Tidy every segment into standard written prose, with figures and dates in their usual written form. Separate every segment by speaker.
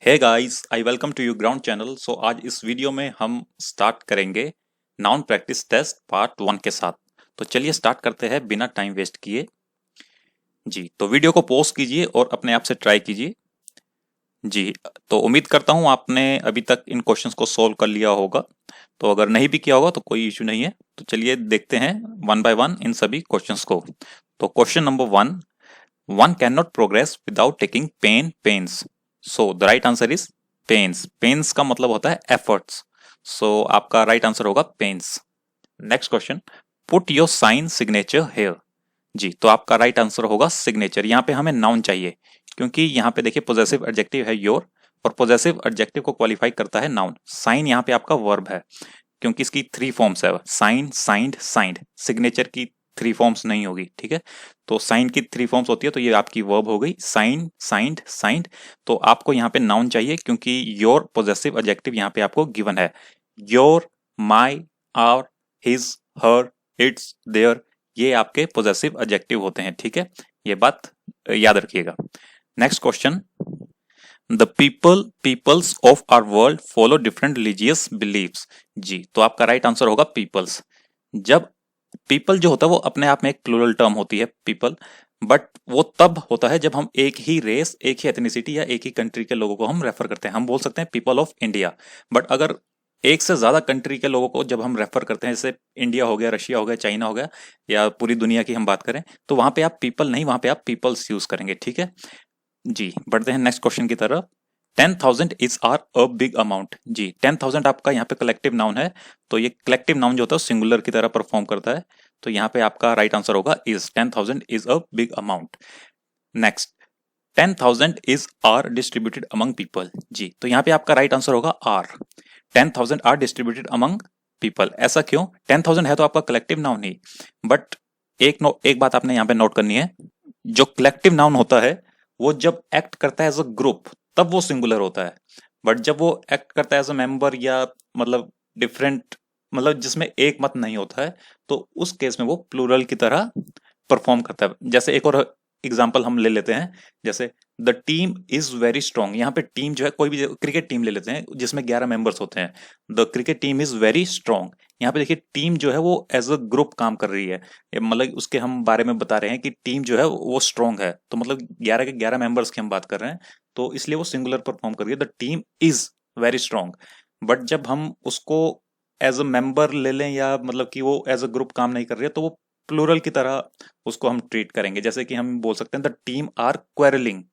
Speaker 1: Hey guys, I welcome to you ground channel. So आज इस video में हम स्टार्ट करेंगे नाउन प्रैक्टिस टेस्ट पार्ट 1 के साथ। तो चलिए स्टार्ट करते हैं बिना टाइम वेस्ट किए। जी, तो वीडियो को पॉज कीजिए और अपने आप से ट्राई कीजिए। जी, तो उम्मीद करता हूँ आपने अभी तक इन क्वेश्चंस को सॉल्व कर लिया होगा। तो अगर नहीं भी किया होगा तो कोई इश्यू नहीं है। तो चलिए देखते हैं वन बाय वन इन सभी क्वेश्चंस को। तो question number 1, one can not progress without taking pains. So the right answer is pains का मतलब होता है एफर्ट्स। सो आपका राइट आंसर होगा pains. Next question, put your sign signature here. जी, तो आपका राइट आंसर होगा सिग्नेचर। यहाँ पे हमें नाउन चाहिए क्योंकि यहाँ पे देखिए पोजेसिव एडजेक्टिव है योर, और पोजेसिव एडजेक्टिव को क्वालिफाई करता है नाउन। साइन यहाँ पे आपका वर्ब है क्योंकि इसकी 3 फॉर्म्स है, साइन, साइंड, साइंड। सिग्नेचर की 3 फॉर्म्स नहीं होगी, ठीक है। तो साइन की 3 फॉर्म्स होती है, तो ये आपकी वर्ब हो गई, साइन, साइंड, साइंड। तो आपको यहाँ पे नाउन चाहिए क्योंकि योर पोजेसिव एडजेक्टिव यहाँ पे आपको गिवन है। Your, my, our, his, her, its, their, ये आपके पोजेसिव एडजेक्टिव होते हैं, ठीक है। ये बात याद रखिएगा। Next question, the peoples of our world follow different religious believes. जी, तो आपका राइट आंसर होगा पीपल्स। जब पीपल जो होता है वो अपने आप में एक प्लूरल टर्म होती है पीपल, बट वो तब होता है जब हम एक ही रेस, एक ही एथनिसिटी या एक ही कंट्री के लोगों को हम रेफर करते हैं। हम बोल सकते हैं पीपल ऑफ इंडिया, बट अगर एक से ज्यादा कंट्री के लोगों को जब हम रेफर करते हैं, जैसे इंडिया हो गया, रशिया हो गया, चाइना हो गया, या पूरी दुनिया की हम बात करें, तो वहां पे आप पीपल नहीं, वहां पे आप पीपल्स यूज करेंगे, ठीक है। जी, बढ़ते हैं नेक्स्ट क्वेश्चन की तरफ। 10,000 is are a big amount. जी, 10,000 आपका यहाँ पे कलेक्टिव नाउन है, तो ये कलेक्टिव नाउन जो होता है सिंगुलर की तरह परफॉर्म करता है। तो यहाँ पे आपका राइट आंसर होगा is. 10,000 is a big amount. Next, 10,000 is are distributed among people. जी, तो यहाँ पे आपका राइट आंसर होगा are. 10,000 are distributed among people. ऐसा क्यों? 10,000 है तो आपका कलेक्टिव नाउन ही, बट एक बात आपने यहाँ पे नोट करनी है। जो कलेक्टिव नाउन होता है वो जब एक्ट करता है एज अ ग्रुप तब वो सिंगुलर होता है, बट जब वो एक्ट करता है एज अ मेंबर या मतलब डिफरेंट, मतलब जिसमें एक मत नहीं होता है, तो उस केस में वो प्लूरल की तरह परफॉर्म करता है। जैसे एक और एग्जांपल हम ले लेते हैं, जैसे the team is very strong. यहाँ पे टीम जो है, कोई भी क्रिकेट टीम ले लेते हैं जिसमें 11 मेंबर्स होते हैं, the cricket team is very strong. यहाँ पे देखिए टीम जो है वो एज अ ग्रुप काम कर रही है, मतलब उसके हम बारे में बता रहे हैं कि टीम जो है वो स्ट्रांग है, तो मतलब 11 के 11 मेंबर्स की हम बात कर रहे हैं, तो इसलिए वो सिंगुलर परफॉर्म कर रही है, the team is very strong. But जब हम उसको एज अ मेंबर ले लें या मतलब कि वो एज अ ग्रुप काम नहीं कर रही है, तो वो प्लूरल की तरह उसको हम ट्रीट करेंगे। जैसे कि हम बोल सकते हैं द टीम आर क्वेरलिंग,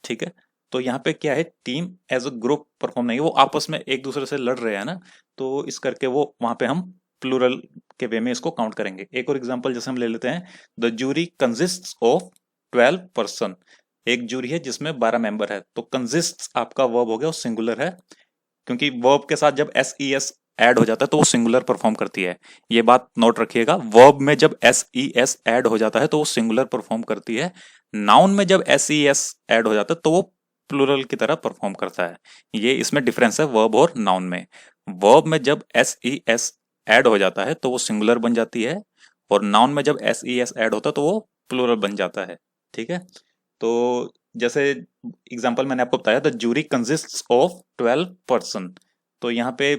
Speaker 1: ठीक है। तो यहाँ पे क्या है, team as a group perform नहीं है, वो आपस में एक दूसरे से लड़ रहे हैं ना, तो इस करके वो वहां पे हम प्लूरल के वे में इसको काउंट करेंगे। एक और एग्जांपल जैसे हम ले लेते हैं, the jury consists of 12 person. एक जूरी है जिसमें 12 मेंबर है, तो कंसिस्ट्स आपका वर्ब हो गया, वो सिंगुलर है, क्योंकि वर्ब के साथ जब एस ई एस ऐड हो जाता है तो वो सिंगुलर परफॉर्म करती है। ये बात नोट रखिएगा, वर्ब में जब एस ई एस ऐड हो जाता है तो वो सिंगुलर परफॉर्म करती है। नाउन में जब एस ई एस ऐड हो जाता है तो वो प्लूरल की तरह परफॉर्म करता है। ये इसमें डिफरेंस है वर्ब और नाउन में। वर्ब में जब एस ई एस ऐड हो जाता है तो वो सिंगुलर बन जाती है, और नाउन में जब एस ई एस ऐड होता है तो वो प्लूरल बन जाता है, ठीक है। तो जैसे एग्जांपल मैंने आपको बताया, the jury consists of 12 person, तो यहाँ पे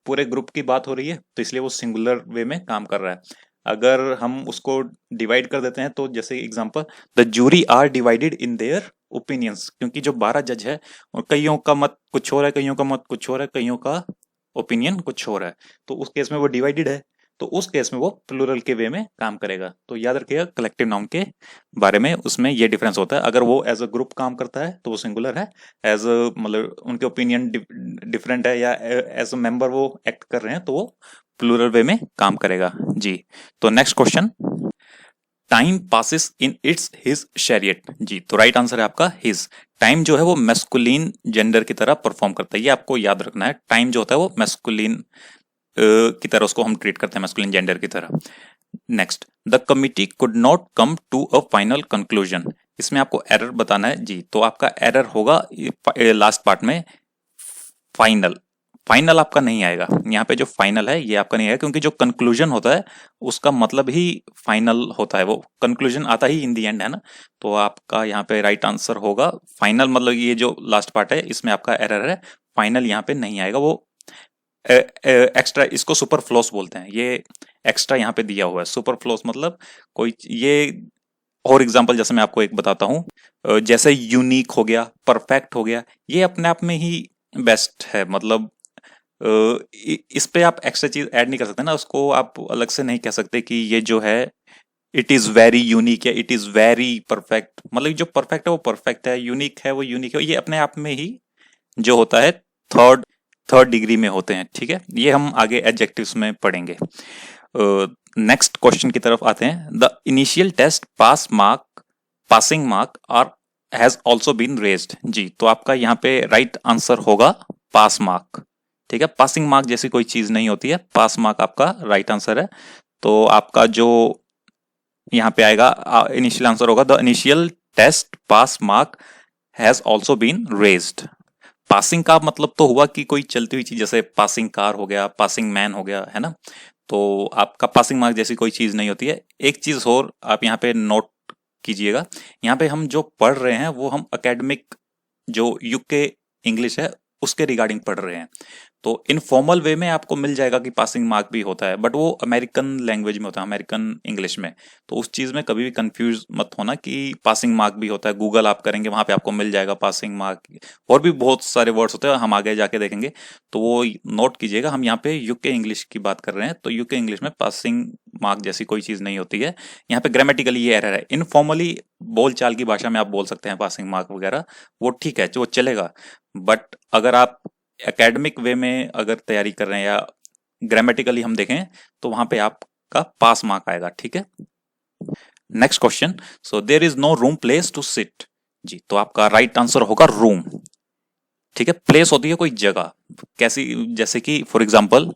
Speaker 1: पूरे ग्रुप की बात हो रही है, तो इसलिए वो सिंगुलर वे में काम कर रहा है। अगर हम उसको डिवाइड कर देते हैं, तो जैसे example, the jury are divided in their opinions, क्योंकि जो 12 जज है और कईयों का मत कुछ और है, कईयों का मत कुछ और है, कईयों का ओपिनियन कुछ और है, तो उस केस में वो डिवाइडेड है, तो उस केस में वो प्लूरल के वे में काम करेगा। तो याद रखिएगा कलेक्टिव नाउन के बारे में, उसमें ये डिफरेंस होता है। अगर वो एज अ ग्रुप काम करता है तो वो सिंगुलर है, एज अ मतलब उनके ओपिनियन डिफरेंट है या एज अ मेंबर वो एक्ट कर रहे हैं तो वो प्लूरल वे में काम करेगा। जी, तो next question, time passes in its his chariot. जी, तो राइट आंसर है आपका हिज। टाइम जो है वो मैस्कुलिन जेंडर की तरह परफॉर्म करता है, ये आपको याद रखना है। टाइम जो होता है वो मैस्कुलिन की तरह उसको हम ट्रीट करते हैं, मैस्कुलिन जेंडर की तरह। Next, the committee could not come to a final conclusion. इसमें आपको एरर बताना है। जी, तो आपका एरर होगा लास्ट पार्ट में, फाइनल। फाइनल आपका नहीं आएगा यहाँ पे, जो फाइनल है ये आपका नहीं आएगा, क्योंकि जो कंक्लूजन होता है उसका मतलब ही फाइनल होता है, वो कंक्लूजन आता ही इन दी एंड, है ना। तो आपका यहाँ पे राइट आंसर होगा फाइनल, मतलब ये जो लास्ट पार्ट है इसमें आपका एरर है, फाइनल यहाँ पे नहीं आएगा, वो एक्स्ट्रा, इसको सुपरफ्लोस बोलते हैं, ये एक्स्ट्रा यहाँ पे दिया हुआ है। सुपरफ्लोस मतलब कोई ये, और एग्जांपल जैसे मैं आपको एक बताता हूँ, जैसे यूनिक हो गया, परफेक्ट हो गया, ये अपने आप में ही बेस्ट है, मतलब इस पे आप एक्स्ट्रा चीज ऐड नहीं कर सकते ना, उसको आप अलग से नहीं कह सकते कि ये जो है इट इज वेरी यूनिक या इट इज वेरी परफेक्ट, मतलब जो परफेक्ट है वो परफेक्ट है, यूनिक है वो यूनिक है, ये अपने आप में ही जो होता है थर्ड थर्ड डिग्री में होते हैं, ठीक है। ये हम आगे एडजेक्टिव्स में पढ़ेंगे। नेक्स्ट क्वेश्चन की तरफ आते हैं। The initial test passing mark are has also been raised. जी, तो आपका यहाँ पे राइट आंसर होगा पास मार्क, ठीक है। पासिंग मार्क जैसी कोई चीज नहीं होती है, पास मार्क आपका राइट आंसर है। तो आपका जो यहाँ पे आएगा इनिशियल आंसर होगा the initial test pass mark has also been raised. Passing का मतलब तो हुआ कि कोई चलती हुई चीज, जैसे पासिंग कार हो गया, पासिंग मैन हो गया, है ना। तो आपका पासिंग मार्क जैसी कोई चीज नहीं होती है। एक चीज और आप यहाँ पे नोट कीजिएगा, यहाँ पे हम जो पढ़ रहे हैं वो हम एकेडमिक जो यूके इंग्लिश है उसके रिगार्डिंग पढ़ रहे हैं। तो इनफॉर्मल वे में आपको मिल जाएगा कि पासिंग मार्क भी होता है, बट वो अमेरिकन लैंग्वेज में होता है, अमेरिकन इंग्लिश में। तो उस चीज में कभी भी कंफ्यूज मत होना कि पासिंग मार्क भी होता है। गूगल आप करेंगे वहां पे आपको मिल जाएगा पासिंग मार्क, और भी बहुत सारे वर्ड्स होते हैं, हम आगे जाके देखेंगे। तो वो नोट कीजिएगा, हम यहाँ पे यूके इंग्लिश की बात कर रहे हैं, तो यूके इंग्लिश में पासिंग मार्क जैसी कोई चीज नहीं होती है। यहाँ पे ग्रामेटिकली ये एरर है। इनफॉर्मली बोलचाल की भाषा में आप बोल सकते हैं पासिंग मार्क वगैरह, वो ठीक है, जो चलेगा। बट अगर आप एकेडमिक वे में अगर तैयारी कर रहे हैं या ग्रामेटिकली हम देखें, तो वहां पे आपका पास मार्क आएगा, ठीक है। Next question. So there is no room place to sit. जी, तो आपका राइट आंसर होगा रूम, ठीक है। प्लेस होती है कोई जगह, कैसी, जैसे कि for example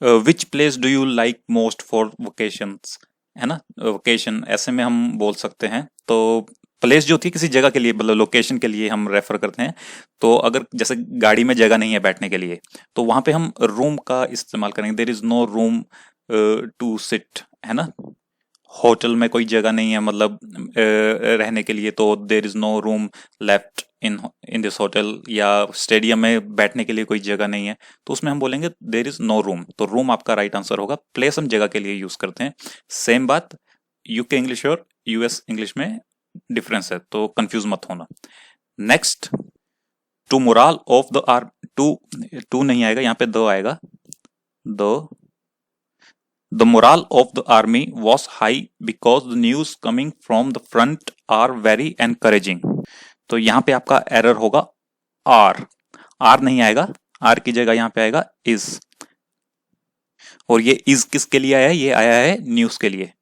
Speaker 1: which place do you like most for vocations, है ना। वोकेशन ऐसे में हम बोल सकते हैं। तो प्लेस जो होती है किसी जगह के लिए, मतलब लोकेशन के लिए हम रेफर करते हैं। तो अगर जैसे गाड़ी में जगह नहीं है बैठने के लिए, तो वहां पे हम रूम का इस्तेमाल करेंगे। There is no room to sit, है ना। होटल में कोई जगह नहीं है, मतलब रहने के लिए, तो there is no room left in this hotel. या स्टेडियम में बैठने के लिए कोई जगह नहीं है, तो उसमें हम बोलेंगे देयर इज नो रूम। तो रूम आपका राइट आंसर होगा। प्लेस हम जगह के लिए यूज करते हैं। सेम बात यूके इंग्लिश और यूएस इंग्लिश में डिफरेंस है, तो कंफ्यूज मत होना। Next, to morale of the आर, टू नहीं आएगा यहाँ पे, द आएगा। The morale of the army was high because the news coming from the front are very encouraging. तो यहाँ पे आपका एरर होगा आर नहीं आएगा, आर की जगह यहाँ पे आएगा इज। और ये इज किसके लिए आया है, ये आया है न्यूज के लिए।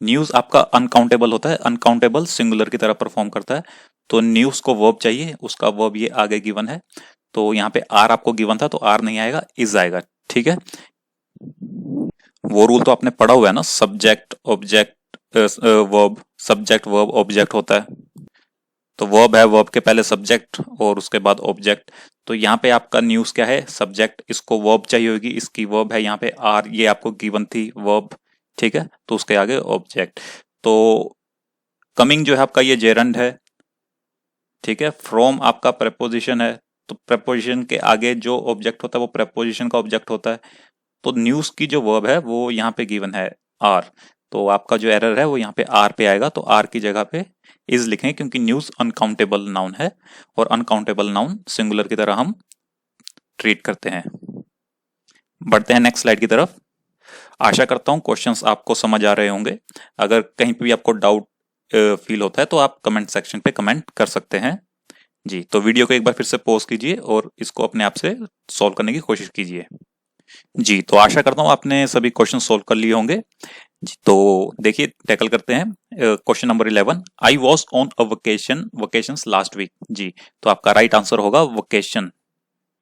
Speaker 1: न्यूज आपका अनकाउंटेबल होता है, अनकाउंटेबल सिंगुलर की तरह परफॉर्म करता है। तो न्यूज को वर्ब चाहिए, उसका वर्ब ये आगे गिवन है। तो यहाँ पे आर आपको गिवन था, तो आर नहीं आएगा, इज आएगा, ठीक है। वो रूल तो आपने पढ़ा हुआ है ना, subject object verb, subject verb object होता है। तो वर्ब है, वर्ब के पहले सब्जेक्ट और उसके बाद ऑब्जेक्ट। तो यहाँ पे आपका न्यूज क्या है, सब्जेक्ट, इसको वर्ब चाहिए होगी, इसकी वर्ब है यहाँ पे आर, ये आपको गिवन थी वर्ब, ठीक है। तो उसके आगे ऑब्जेक्ट। तो कमिंग जो है आपका ये जेरंड है, ठीक है। फ्रॉम आपका प्रेपोजिशन है, तो प्रेपोजिशन के आगे जो ऑब्जेक्ट होता है वो प्रेपोजिशन का ऑब्जेक्ट होता है। तो न्यूज की जो वर्ब है वो यहाँ पे गिवन है आर। तो आपका जो एरर है वो यहाँ पे आर पे आएगा, तो आर की जगह पे इज लिखें, क्योंकि न्यूज अनकाउंटेबल नाउन है, और अनकाउंटेबल नाउन सिंगुलर की तरह हम ट्रीट करते हैं। बढ़ते हैं नेक्स्ट स्लाइड की तरफ। आशा करता हूं क्वेश्चंस आपको समझ आ रहे होंगे। अगर कहीं पे भी आपको डाउट फील होता है तो आप कमेंट सेक्शन पे कमेंट कर सकते हैं। जी, तो वीडियो को एक बार फिर से पॉज कीजिए और इसको अपने आप से सॉल्व करने की कोशिश कीजिए। जी, तो आशा करता हूं आपने सभी क्वेश्चन सॉल्व कर लिए होंगे। जी, तो देखिए टैकल करते हैं question number 11। I was on a vacations last week. जी, तो आपका राइट आंसर होगा वकेशन।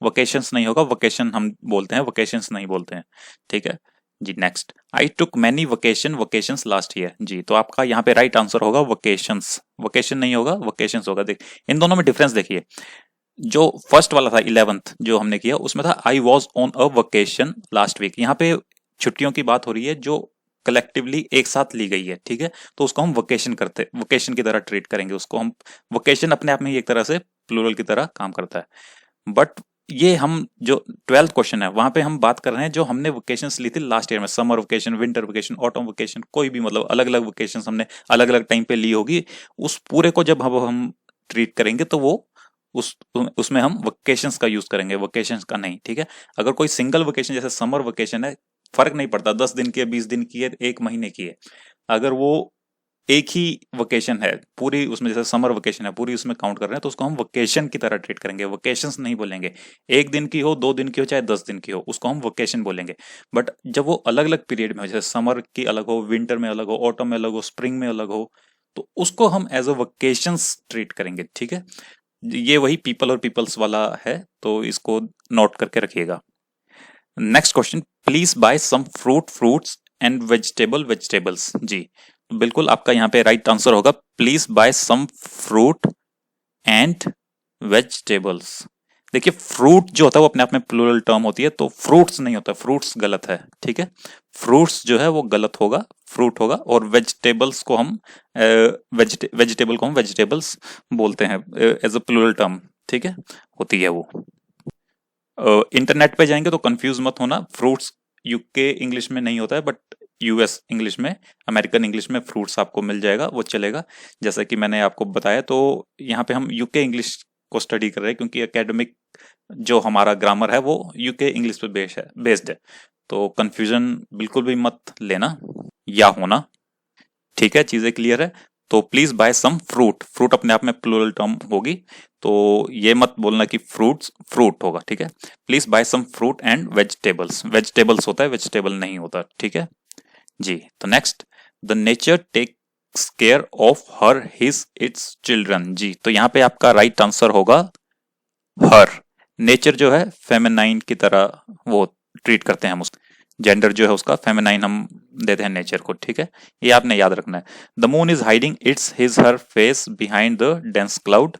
Speaker 1: वकेशंस नहीं होगा, वकेशन हम बोलते हैं, वकेशंस नहीं बोलते हैं, ठीक है जी। Next, I took many vacations last year. जी, तो आपका यहाँ पे राइट आंसर होगा वकेशंस, वकेशन नहीं होगा, वकेशंस होगा। देख, इन दोनों में डिफरेंस देखिए। जो फर्स्ट वाला था 11th जो हमने किया उसमें था I was on a vacation last week. यहाँ पे छुट्टियों की बात हो रही है जो कलेक्टिवली एक साथ ली गई है, ठीक है, तो उसको हम वकेशन की तरह ट्रीट करेंगे उसको हम। वकेशन अपने आप में ही एक तरह से प्लूरल की तरह काम करता है। बट ये हम जो 12th क्वेश्चन है वहां पे हम बात कर रहे हैं जो हमने वकेशंस ली थी लास्ट ईयर में, summer vacation, winter vacation, autumn vacation, कोई भी मतलब अलग अलग वकेशंस हमने अलग अलग टाइम पे ली होगी। उस पूरे को जब हम ट्रीट करेंगे तो वो उसमें हम वकेशंस का यूज करेंगे, वकेशंस का नहीं, ठीक है। अगर कोई सिंगल वकेशन जैसे समर वकेशन है, फर्क नहीं पड़ता 10 दिन की है, 20 दिन की है, 1 महीने की है, अगर वो एक ही वकेशन है पूरी, उसमें जैसे समर वकेशन है पूरी उसमें काउंट कर रहे हैं तो उसको हम वकेशन की तरह ट्रीट करेंगे, वकेशंस नहीं बोलेंगे। 1 दिन की हो, 2 दिन की हो, चाहे 10 दिन की हो, उसको हम वकेशन बोलेंगे। बट जब वो अलग अलग पीरियड में हो, जैसे समर की अलग हो, विंटर में अलग हो, ऑटम में अलग हो, स्प्रिंग में अलग हो, तो उसको हम एज अ वकेशंस ट्रीट करेंगे, ठीक है। ये वही पीपल और पीपल्स वाला है, तो इसको नोट करके रखिएगा। Next question, please buy some fruits and vegetables. जी बिल्कुल आपका यहाँ पे राइट आंसर होगा please buy some fruit and vegetables. देखिए फ्रूट जो होता है वो अपने आप में प्लूरल टर्म होती है, तो फ्रूट्स नहीं होता, फ्रूट्स गलत है, ठीक है। फ्रूट्स जो है वो गलत होगा, फ्रूट होगा। और वेजिटेबल्स को हम वेजिटेबल को हम वेजिटेबल्स बोलते हैं एज अ प्लूरल टर्म, ठीक है, होती है वो। इंटरनेट पे जाएंगे तो कंफ्यूज मत होना, फ्रूट्स यूके इंग्लिश में नहीं होता है, बट यूएस इंग्लिश में, अमेरिकन इंग्लिश में फ्रूट्स आपको मिल जाएगा, वो चलेगा। जैसा कि मैंने आपको बताया, तो यहाँ पे हम यूके इंग्लिश को स्टडी कर रहे हैं क्योंकि एकेडमिक जो हमारा ग्रामर है वो यूके इंग्लिश पे बेस्ड है। तो कंफ्यूजन बिल्कुल भी मत लेना या होना, ठीक है, चीजें क्लियर है। तो प्लीज बाय सम फ्रूट अपने आप में प्लूरल टर्म होगी, तो ये मत बोलना कि फ्रूट होगा, ठीक है। Please buy some fruit and vegetables होता है, वेजिटेबल नहीं होता, ठीक है जी। तो next, the nature takes care of her his its children. जी तो यहाँ पे आपका राइट आंसर होगा हर। नेचर जो है फेमिनाइन की तरह वो ट्रीट करते हैं हम उसको, जेंडर जो है उसका फेमिनाइन हम देते हैं नेचर को, ठीक है, ये आपने याद रखना है। The moon is hiding it's his her face behind the dense cloud.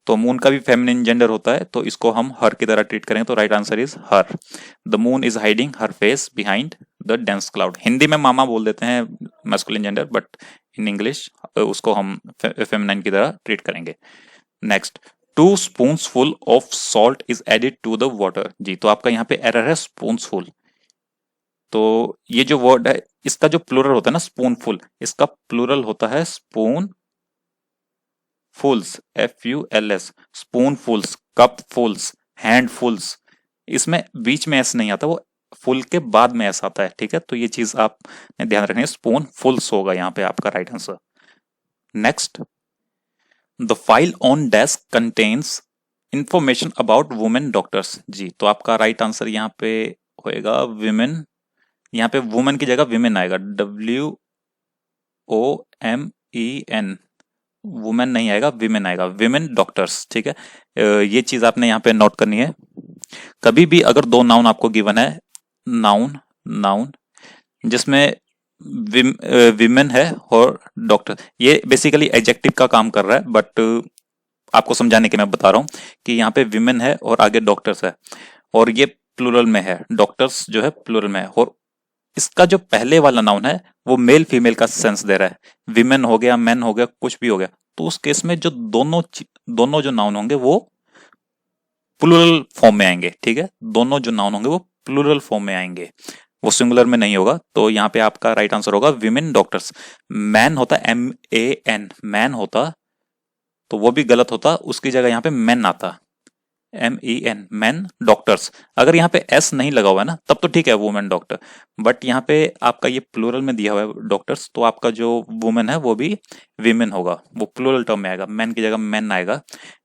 Speaker 1: तो मून का भी फेमिनिन जेंडर होता है, तो इसको हम हर की तरह ट्रीट करेंगे, तो right answer is her. The moon is hiding her face behind the dense cloud. Hindi में मामा बोल देते हैं masculine gender, but in English उसको हम फेमिनाइन की तरह ट्रीट करेंगे। Next, 2 spoonsful of salt is added to the water. जी तो आपका यहाँ पे एरर है स्पून्सफुल। तो ये जो वर्ड है इसका जो प्लूरल होता है ना स्पूनफुल, इसका प्लूरल होता है spoonfuls, FULS, spoonfuls, cupfuls, handfuls. इसमें बीच में एस नहीं आता, वो फुल के बाद में एस आता है, ठीक है। तो ये चीज आप ध्यान रखनी है, स्पून फुल्स होगा यहाँ पे आपका right answer. Next, the file on desk contains information about women doctors. जी तो आपका राइट आंसर यहाँ पे होएगा विमेन। यहाँ पे वुमेन की जगह विमेन आएगा, WOMEN, वुमेन नहीं आएगा, विमेन आएगा, विमेन डॉक्टर्स, ठीक है। ये चीज आपने यहाँ पे नोट करनी है। कभी भी अगर 2 नाउन आपको गिवन है, नाउन जिसमें विमेन है और डॉक्टर, ये बेसिकली एडजेक्टिव का काम कर रहा है, बट आपको समझाने के मैं बता रहा हूं कि यहाँ पे विमेन है और आगे डॉक्टर्स है, और ये प्लूरल में है, डॉक्टर्स जो है प्लूरल में है, और इसका जो पहले वाला नाउन है वो मेल फीमेल का सेंस दे रहा है, विमेन हो गया, मैन हो गया, कुछ भी हो गया, तो उस केस में जो दोनों जो नाउन होंगे वो प्लूरल फॉर्म में आएंगे, ठीक है। दोनों जो नाउन होंगे वो प्लूरल फॉर्म में आएंगे, वो सिंगुलर में नहीं होगा। तो यहाँ पे आपका राइट आंसर होगा विमेन डॉक्टर्स। मैन होता MAN, मैन होता तो वो भी गलत होता, उसकी जगह यहाँ पे मैन आता, MEN, मैन डॉक्टर्स। अगर यहाँ पे S नहीं लगा हुआ है ना तब तो ठीक है वुमेन डॉक्टर, बट यहाँ पे आपका ये प्लूरल में दिया हुआ है डॉक्टर्स, तो आपका जो वुमेन है वो भी विमेन होगा, वो प्लूरल टर्म में आएगा, मैन की जगह मैन आएगा।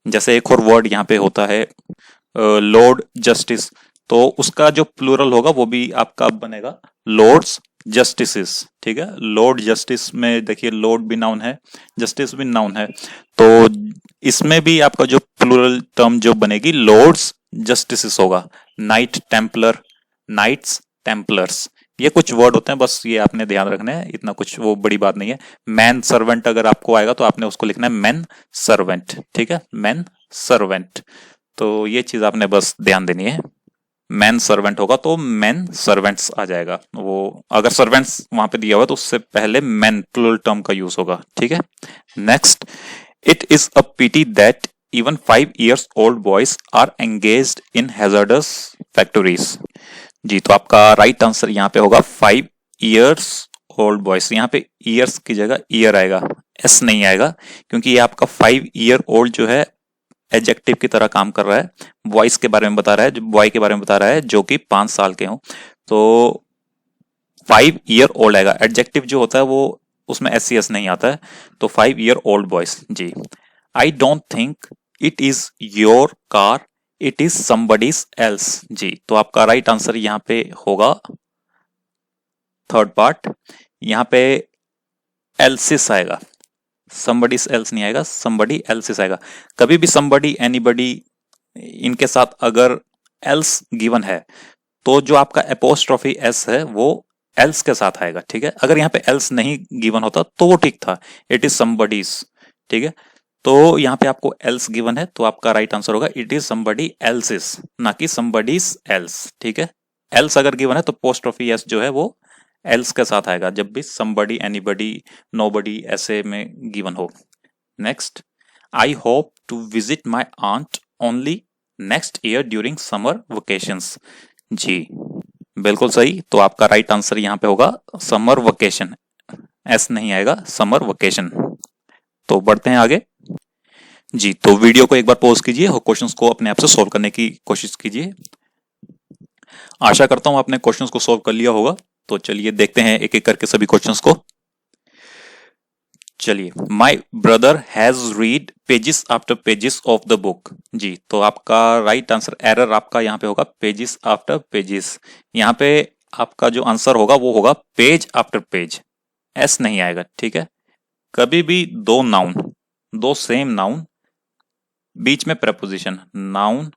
Speaker 1: जैसे एक और वर्ड यहाँ पे होता है लॉर्ड जस्टिस, तो उसका जो प्लूरल होगा वो भी आपका बनेगा लॉर्ड्स जस्टिसेस, ठीक है। लॉर्ड जस्टिस में देखिए लॉर्ड भी नाउन है, जस्टिस भी नाउन है, तो इसमें भी आपका जो प्लूरल टर्म जो बनेगी लॉर्ड्स जस्टिसेस होगा। नाइट टेम्पलर, नाइट्स टेम्पलर्स, ये कुछ वर्ड होते हैं, बस ये आपने ध्यान रखना है, इतना कुछ वो बड़ी बात नहीं है। मैन सर्वेंट अगर आपको आएगा तो आपने उसको लिखना है मैन सर्वेंट, ठीक है, मैन सर्वेंट। तो ये चीज आपने बस ध्यान देनी है। मैन सर्वेंट होगा तो मैन सर्वेंट्स आ जाएगा। वो अगर सर्वेंट्स वहां पे दिया हुआ तो उससे पहले मैन प्लूरल टर्म का यूज होगा, ठीक है। Next, it is a pity that even 5 years old boys are engaged in hazardous factories. जी, तो आपका राइट आंसर यहाँ पे होगा 5 years ओल्ड बॉयज। यहाँ पे ईयर्स की जगह ईयर आएगा, एस नहीं आएगा, क्योंकि ये आपका 5 year old जो है एडजेक्टिव की तरह काम कर रहा है। बॉयज के बारे में बता रहा है, बॉय के बारे में बता रहा है जो कि 5 साल के हो, तो 5 year old आएगा। एडजेक्टिव जो होता है वो उसमें एस सी एस नहीं आता है, तो 5 year old बॉयज। जी, I don't think it is your car, it is somebody's else. जी, तो आपका राइट आंसर यहाँ पे होगा थर्ड पार्ट। यहाँ पे एल्सिस आएगा, somebody else नहीं आएगा, somebody else आएगा। कभी भी somebody, anybody इनके साथ अगर else given है तो जो आपका apostrophe s है वो else के साथ आएगा, ठीक है। अगर यहाँ पे else नहीं given होता तो वो ठीक था, it is somebody's, ठीक है। तो यहाँ पे आपको else given है तो आपका राइट आंसर होगा it is somebody else's, ना कि somebody's else, ठीक है। else अगर given है तो apostrophe s जो है वो एल्स के साथ आएगा जब भी somebody, anybody, nobody ऐसे में गिवन हो। Next, I hope to visit my aunt only next year during summer vacations. जी, बिल्कुल सही। तो आपका राइट आंसर यहाँ पे होगा समर वेकेशन, एस नहीं आएगा, समर वेकेशन। तो बढ़ते हैं आगे। जी, तो वीडियो को एक बार पॉज कीजिए और क्वेश्चंस को अपने आप से सोल्व करने की कोशिश कीजिए। आशा करता हूं आपने क्वेश्चंस को सोल्व कर लिया होगा। तो चलिए देखते हैं एक एक करके सभी क्वेश्चंस को। चलिए, my brother has read pages after pages of the book. जी, तो आपका राइट आंसर, एरर आपका यहाँ पे होगा पेजेस आफ्टर पेजेस। यहाँ पे आपका जो आंसर होगा वो होगा पेज आफ्टर पेज, एस नहीं आएगा, ठीक है। कभी भी दो नाउन, दो सेम नाउन, बीच में preposition, noun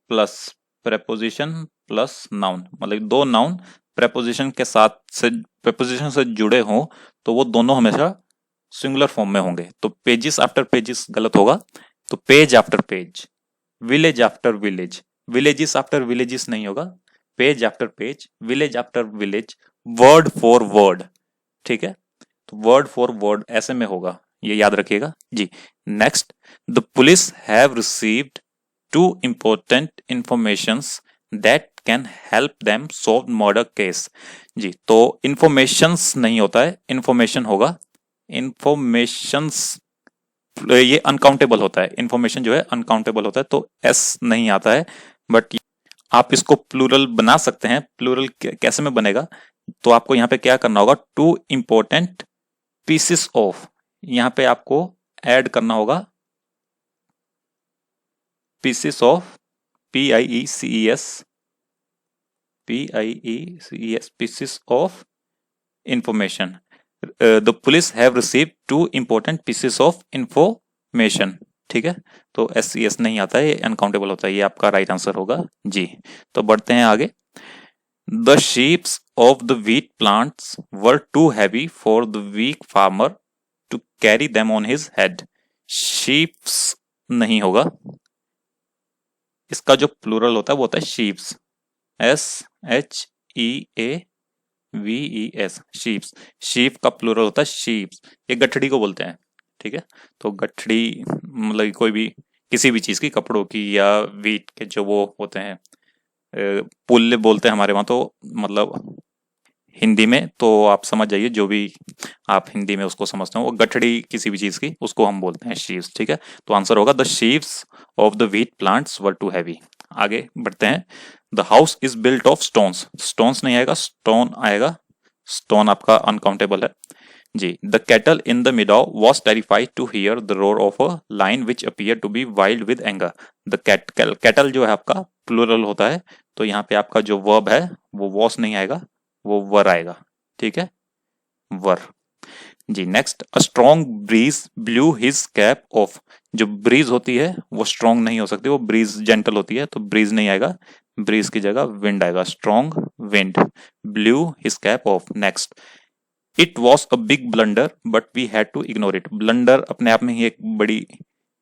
Speaker 1: plus preposition plus noun, मतलब दो नाउन प्रेपोजिशन के साथ से, प्रेपोजिशन से जुड़े हों तो वो दोनों हमेशा सिंगुलर फॉर्म में होंगे। तो पेजेस आफ्टर पेजेस गलत होगा, तो page after page, village after village, villages after villages नहीं होगा, page after page, village after village, word for word, ठीक है। तो वर्ड फॉर वर्ड ऐसे में होगा, ये याद रखिएगा जी। Next, the police have received 2 important informations that can help them solve murder case। जी, तो इंफॉर्मेशंस नहीं होता है, इंफॉर्मेशन होगा। इंफॉर्मेशंस ये अनकाउंटेबल होता है, इंफॉर्मेशन जो है अनकाउंटेबल होता है, तो एस नहीं आता है। बट आप इसको प्लूरल बना सकते हैं। प्लूरल कैसे में बनेगा, तो आपको यहाँ पे क्या करना होगा, 2 important pieces of, यहाँ पे आपको ऐड करना होगा pieces of, PIECES, pieces of information। the police have received 2 important pieces of information, ठीक है। तो SES नहीं आता है, ये अनकाउंटेबल होता है, ये आपका राइट आंसर होगा जी। तो बढ़ते हैं आगे। The sheaves of the wheat plants were too heavy for the weak farmer to carry them on his head। sheaves नहीं होगा, इसका जो प्लूरल होता है वो होता है शीप्स, SHEAVES, शीप्स। शीप का प्लूरल होता है शीप्स, ये गठड़ी को बोलते हैं, ठीक है। तो गठड़ी मतलब कोई भी, किसी भी चीज की, कपड़ों की या वीट के जो वो होते हैं, पुल्ले बोलते हैं हमारे वहां, तो मतलब हिंदी में तो आप समझ जाइए, जो भी आप हिंदी में उसको समझते हो, वो गठड़ी किसी भी चीज की, उसको हम बोलते हैं शीव्स, ठीक है। तो आंसर होगा the sheaves of the wheat plants were too heavy. आगे बढ़ते हैं। The house is built of stones, stones नहीं आएगा, स्टोन आएगा, स्टोन आपका अनकाउंटेबल है जी। The cattle in the meadow was terrified to hear the roar of a lion which appear to be wild with anger. The cattle जो है आपका plural होता है, तो यहाँ पे आपका जो वर्ब है वो वॉस नहीं आएगा, वो वर आएगा, ठीक है, वर जी। Next, a strong breeze blew his cap off. जो ब्रीज होती है वो स्ट्रॉन्ग नहीं हो सकती, वो ब्रीज जेंटल होती है, तो ब्रीज नहीं आएगा, ब्रीज की जगह विंड आएगा, strong wind, blew his cap off. Next, it was a big blunder but we had to ignore it. Blunder अपने आप में ही एक बड़ी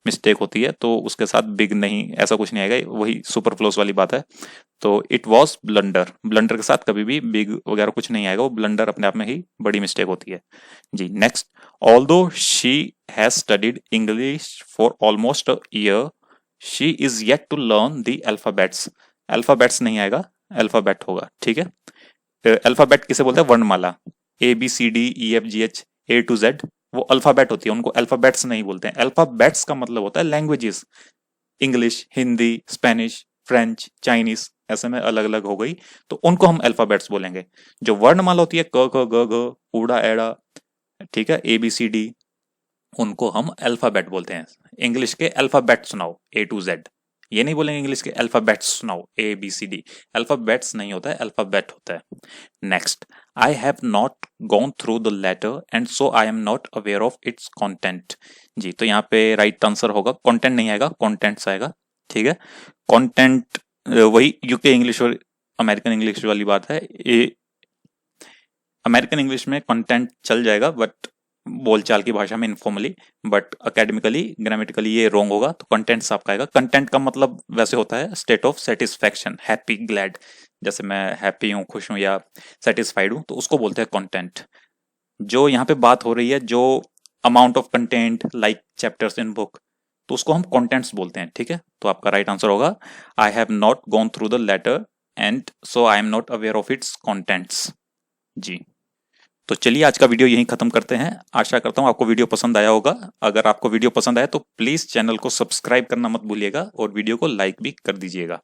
Speaker 1: मिस्टेक होती है तो उसके साथ बिग नहीं, ऐसा कुछ नहीं आएगा, वही सुपरफ्लोस वाली बात है। तो इट वॉज ब्लंडर, ब्लंडर के साथ कभी भी बिग वगैरह कुछ नहीं आएगा, वो ब्लंडर अपने आप में ही बड़ी मिस्टेक होती है। जी next, although she has studied English for almost a year, she is yet to learn the alphabets. Alphabets नहीं आएगा, अल्फाबेट होगा, ठीक है। अल्फाबेट किसे बोलते हैं? वर्णमाला, ABCDEFGH A to Z, वो अल्फाबेट होती है, उनको अल्फाबेट्स नहीं बोलते हैं। अल्फाबेट्स का मतलब होता है languages, English, Hindi, Spanish, French, Chinese, ऐसे में अलग अलग हो गई, तो उनको हम अल्फाबेट्स बोलेंगे। जो वर्णमाला होती है क ख ग घ ऊड़ा एड़ा, ठीक है, ABCD, उनको हम अल्फाबेट बोलते हैं। इंग्लिश के अल्फाबेट सुनाओ A to Z, ये नहीं बोलेंगे इंग्लिश के अल्फाबेट्स सुनाओ ABCD, अल्फाबेट्स नहीं होता है, अल्फाबेट होता है। Next, I have not gone through the letter and so I am not aware of its content. जी, तो यहाँ पे राइट आंसर होगा, कंटेंट नहीं आएगा, कंटेंट्स आएगा, ठीक है। कंटेंट वही यूके इंग्लिश और अमेरिकन इंग्लिश वाली बात है। ये अमेरिकन इंग्लिश में कंटेंट चल जाएगा, बट बोलचाल की भाषा में इनफॉर्मली, बट अकेडमिकली ग्रामेटिकली ये रॉन्ग होगा, तो कंटेंट्स आपका आएगा। कंटेंट का मतलब वैसे होता है state of satisfaction, happy, glad, जैसे मैं हैप्पी हूँ, खुश हूँ या सेटिस्फाइड हूँ, तो उसको बोलते हैं कंटेंट। जो यहाँ पे बात हो रही है, जो amount of content like chapters in book, तो उसको हम कंटेंट्स बोलते हैं, ठीक है। तो आपका राइट आंसर होगा, I have not gone through the letter and so I am not aware of its contents. जी, तो चलिए आज का वीडियो यहीं खत्म करते हैं। आशा करता हूँ आपको वीडियो पसंद आया होगा। अगर आपको वीडियो पसंद आया तो प्लीज चैनल को सब्सक्राइब करना मत भूलिएगा और वीडियो को लाइक भी कर दीजिएगा।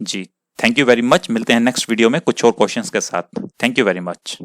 Speaker 1: जी, थैंक यू वेरी मच। मिलते हैं नेक्स्ट वीडियो में कुछ और क्वेश्चंस के साथ। Thank you very much.